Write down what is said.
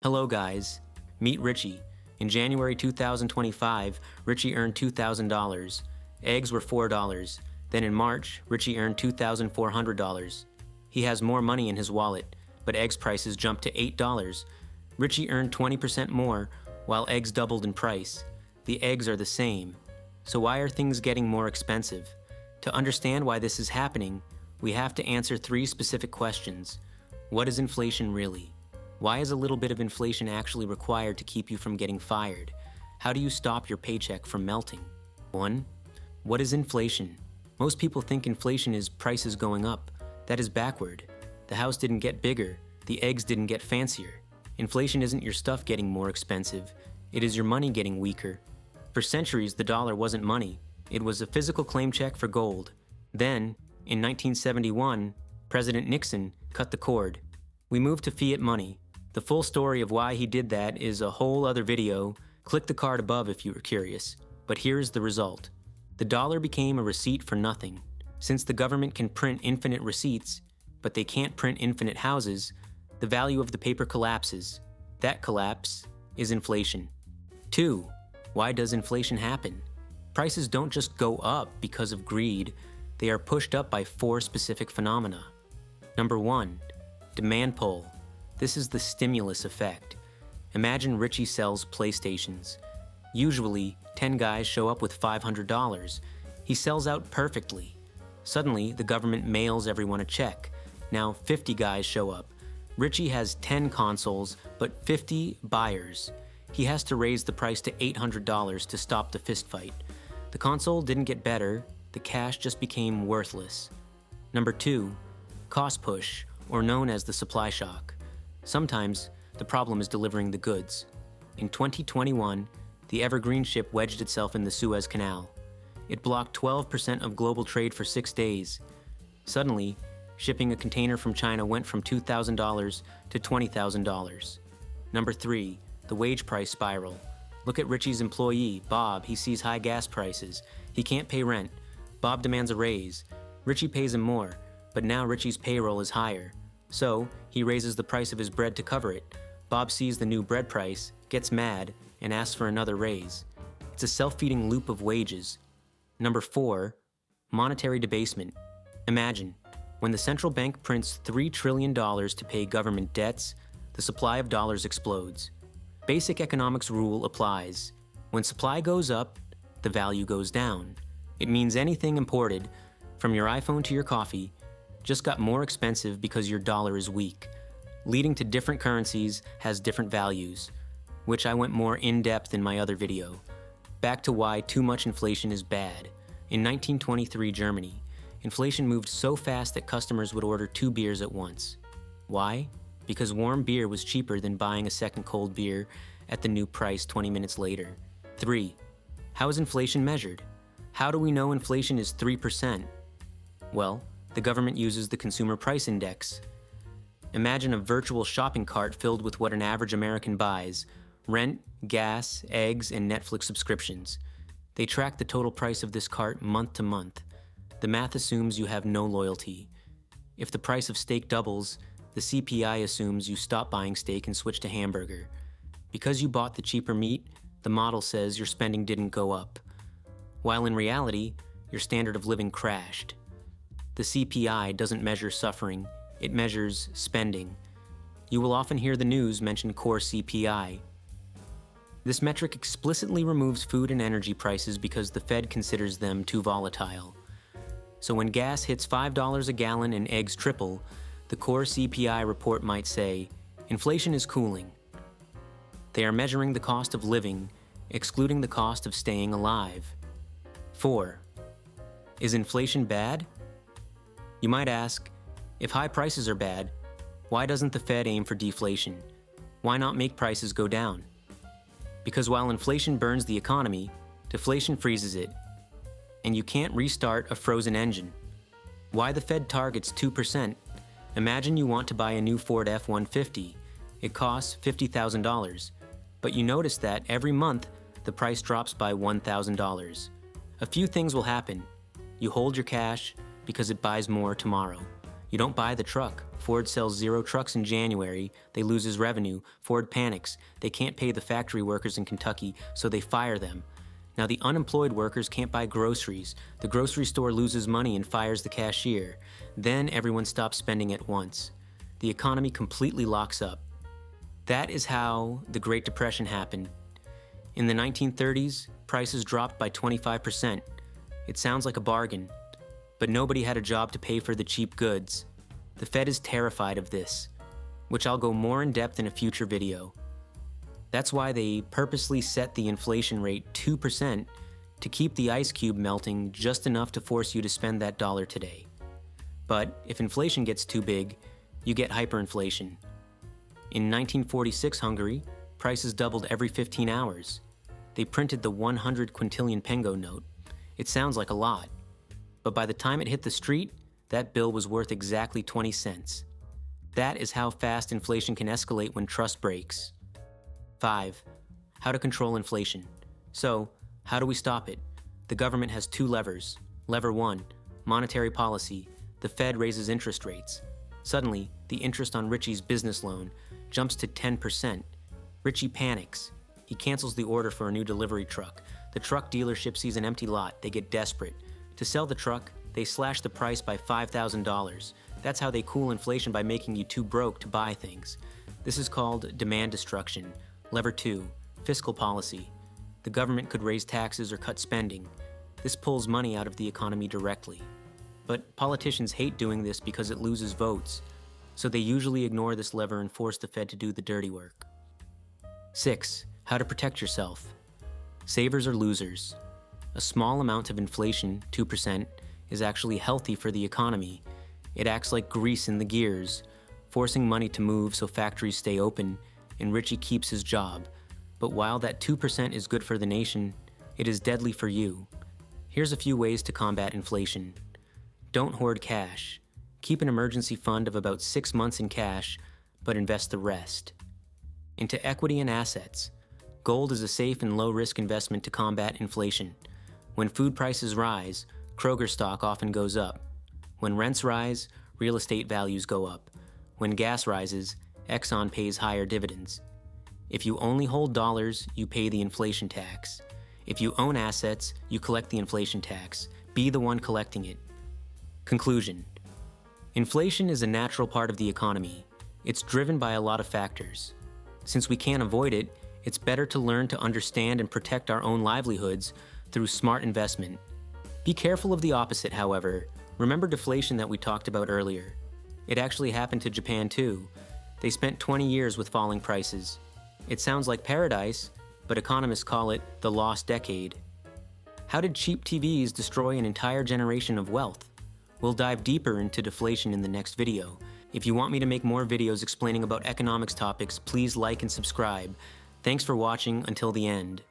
Hello guys, meet Richie. In January 2025, Richie earned $2,000. Eggs were $4. Then in March, Richie earned $2,400. He has more money in his wallet, but eggs prices jumped to $8. Richie earned 20% more, while eggs doubled in price. The eggs are the same. So why are things getting more expensive? To understand why this is happening, we have to answer 3 specific questions. What is inflation really? Why is a little bit of inflation actually required to keep you from getting fired? How do you stop your paycheck from melting? 1. What is inflation? Most people think inflation is prices going up. That is backward. The house didn't get bigger. The eggs didn't get fancier. Inflation isn't your stuff getting more expensive. It is your money getting weaker. For centuries, the dollar wasn't money. It was a physical claim check for gold. Then, in 1971, President Nixon cut the cord. We moved to fiat money. The full story of why he did that is a whole other video. Click the card above if you were curious. But here's the result. The dollar became a receipt for nothing. Since the government can print infinite receipts, but they can't print infinite houses, the value of the paper collapses. That collapse is inflation. 2. Why does inflation happen? Prices don't just go up because of greed. They are pushed up by 4 specific phenomena. Number 1, demand pull. This is the stimulus effect. Imagine Richie sells PlayStations. Usually, 10 guys show up with $500. He sells out perfectly. Suddenly, the government mails everyone a check. Now 50 guys show up. Richie has 10 consoles, but 50 buyers. He has to raise the price to $800 to stop the fistfight. The console didn't get better, the cash just became worthless. Number 2, cost push, or known as the supply shock. Sometimes, the problem is delivering the goods. In 2021, the Evergreen ship wedged itself in the Suez Canal. It blocked 12% of global trade for 6 days. Suddenly, shipping a container from China went from $2,000 to $20,000. Number 3, the wage price spiral. Look at Richie's employee, Bob. He sees high gas prices. He can't pay rent. Bob demands a raise. Richie pays him more, but now Richie's payroll is higher. So, he raises the price of his bread to cover it. Bob sees the new bread price, gets mad, and asks for another raise. It's a self-feeding loop of wages. Number 4, monetary debasement. Imagine, when the central bank prints $3 trillion to pay government debts, the supply of dollars explodes. Basic economics rule applies. When supply goes up, the value goes down. It means anything imported, from your iPhone to your coffee, just got more expensive because your dollar is weak. Leading to different currencies has different values, which I went more in-depth in my other video. Back to why too much inflation is bad. In 1923 Germany, inflation moved so fast that customers would order 2 beers at once. Why? Because warm beer was cheaper than buying a second cold beer at the new price 20 minutes later. 3. How is inflation measured? How do we know inflation is 3%? Well, the government uses the Consumer Price Index. Imagine a virtual shopping cart filled with what an average American buys: rent, gas, eggs, and Netflix subscriptions. They track the total price of this cart month to month. The math assumes you have no loyalty. If the price of steak doubles, the CPI assumes you stop buying steak and switch to hamburger. Because you bought the cheaper meat, the model says your spending didn't go up, while in reality, your standard of living crashed. The CPI doesn't measure suffering, it measures spending. You will often hear the news mention core CPI. This metric explicitly removes food and energy prices because the Fed considers them too volatile. So when gas hits $5 a gallon and eggs triple, the core CPI report might say, inflation is cooling. They are measuring the cost of living, excluding the cost of staying alive. 4. Is inflation bad? You might ask, if high prices are bad, why doesn't the Fed aim for deflation? Why not make prices go down? Because while inflation burns the economy, deflation freezes it, and you can't restart a frozen engine. Why the Fed targets 2%? Imagine you want to buy a new Ford F-150. It costs $50,000, but you notice that every month the price drops by $1,000. A few things will happen. You hold your cash because it buys more tomorrow. You don't buy the truck. Ford sells 0 trucks in January, they loses revenue, Ford panics, they can't pay the factory workers in Kentucky, so they fire them. Now the unemployed workers can't buy groceries, the grocery store loses money and fires the cashier. Then everyone stops spending at once. The economy completely locks up. That is how the Great Depression happened. In the 1930s, prices dropped by 25%. It sounds like a bargain, but nobody had a job to pay for the cheap goods. The Fed is terrified of this, which I'll go more in depth in a future video. That's why they purposely set the inflation rate 2% to keep the ice cube melting just enough to force you to spend that dollar today. But if inflation gets too big, you get hyperinflation. In 1946 Hungary, prices doubled every 15 hours. They printed the 100 quintillion pengo note. It sounds like a lot, but by the time it hit the street, that bill was worth exactly 20 cents. That is how fast inflation can escalate when trust breaks. 5. How to control inflation. So, how do we stop it? The government has 2 levers. Lever 1, monetary policy. The Fed raises interest rates. Suddenly, the interest on Richie's business loan jumps to 10%. Richie panics. He cancels the order for a new delivery truck. The truck dealership sees an empty lot. They get desperate. To sell the truck, they slash the price by $5,000. That's how they cool inflation, by making you too broke to buy things. This is called demand destruction. Lever 2, fiscal policy. The government could raise taxes or cut spending. This pulls money out of the economy directly. But politicians hate doing this because it loses votes, so they usually ignore this lever and force the Fed to do the dirty work. 6. How to protect yourself. Savers are losers. A small amount of inflation, 2%, is actually healthy for the economy. It acts like grease in the gears, forcing money to move so factories stay open and Richie keeps his job. But while that 2% is good for the nation, it is deadly for you. Here's a few ways to combat inflation. Don't hoard cash. Keep an emergency fund of about 6 months in cash, but invest the rest into equity and assets. Gold is a safe and low-risk investment to combat inflation. When food prices rise, Kroger stock often goes up. When rents rise, real estate values go up. When gas rises, Exxon pays higher dividends. If you only hold dollars, you pay the inflation tax. If you own assets, you collect the inflation tax. Be the one collecting it. Conclusion. Inflation is a natural part of the economy. It's driven by a lot of factors. Since we can't avoid it, it's better to learn to understand and protect our own livelihoods through smart investment. Be careful of the opposite, however. Remember deflation that we talked about earlier. It actually happened to Japan too. They spent 20 years with falling prices. It sounds like paradise, but economists call it the lost decade. How did cheap TVs destroy an entire generation of wealth? We'll dive deeper into deflation in the next video. If you want me to make more videos explaining about economics topics, please like and subscribe. Thanks for watching until the end.